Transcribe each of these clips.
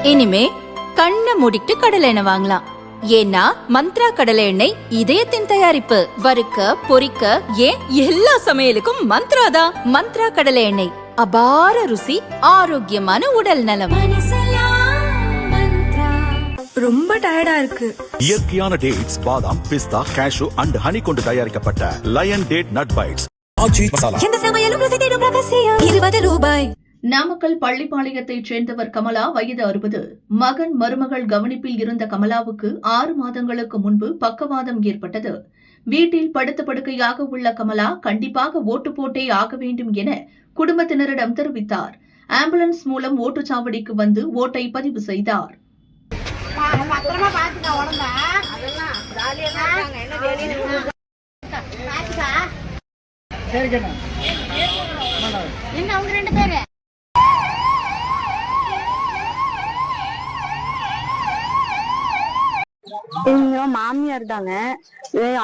இனிமே கண்ணை மூடிட்டு கடலை எண்ணெய் வாங்கலாம். ஏன்னா மந்த்ரா கடலை எண்ணெய் இதயத்தின் தயாரிப்பு. வறுக்க பொரிக்க ஏன் எல்லா சமையலுக்கும் மந்த்ரா தான். மந்த்ரா கடலை எண்ணெய், அபார ருசி, ஆரோக்கியமான உடல் நலம். ரொம்ப டயர்டா இருக்கு. இயற்கையான டேட்ஸ், பாதாம், பிஸ்தா, கேஷு அண்ட் ஹனி கொண்டு தயாரிக்கப்பட்ட லயன் டேட் நட் பைட்ஸ். இந்த சமையலும் ருசி தேடும் ரகசியம். 20 ரூபாய். நாமக்கல் பள்ளிப்பாளையத்தைச் சேர்ந்தவர் கமலா, வயது 60. மகன் மருமகள் கவனிப்பில் இருந்த கமலாவுக்கு 6 மாதங்களுக்கு முன்பு பக்கவாதம் ஏற்பட்டது. வீட்டில் படுத்த படுக்கையாக உள்ள கமலா கண்டிப்பாக ஓட்டு போட்டே ஆக வேண்டும் என குடும்பத்தினரிடம் தெரிவித்தார். ஆம்புலன்ஸ் மூலம் ஓட்டுச்சாவடிக்கு வந்து ஓட்டை பதிவு செய்தார். இவங்க மாமியார் தாங்க.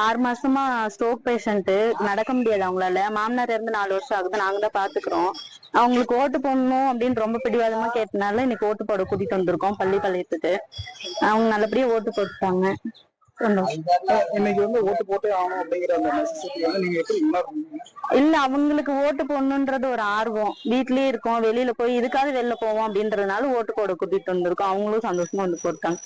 6 மாசமா ஸ்ட்ரோக் பேஷண்ட், நடக்க முடியாது அவங்களால. மாமனார் இருந்து 4 வருஷம் ஆகுது. நாங்க தான் பாத்துக்கிறோம். அவங்களுக்கு ஓட்டு போடணும் அப்படின்னு ரொம்ப பிடிவாதமா கேட்டனால இன்னைக்கு ஓட்டு போட கூட்டிட்டு வந்திருக்கோம் பள்ளிப்பாளையத்துக்கு. அவங்க நல்லபடியா ஓட்டு போட்டுட்டாங்க. இல்ல, அவங்களுக்கு ஓட்டு போடணுன்றது ஒரு ஆர்வம். வீட்லயே இருக்கோம், வெளியில போய் இதுக்காக வெளில போவோம் அப்படின்றதுனால ஓட்டு போட கூட்டிட்டு வந்திருக்கோம். அவங்களும் சந்தோஷமா வந்து போட்டாங்க.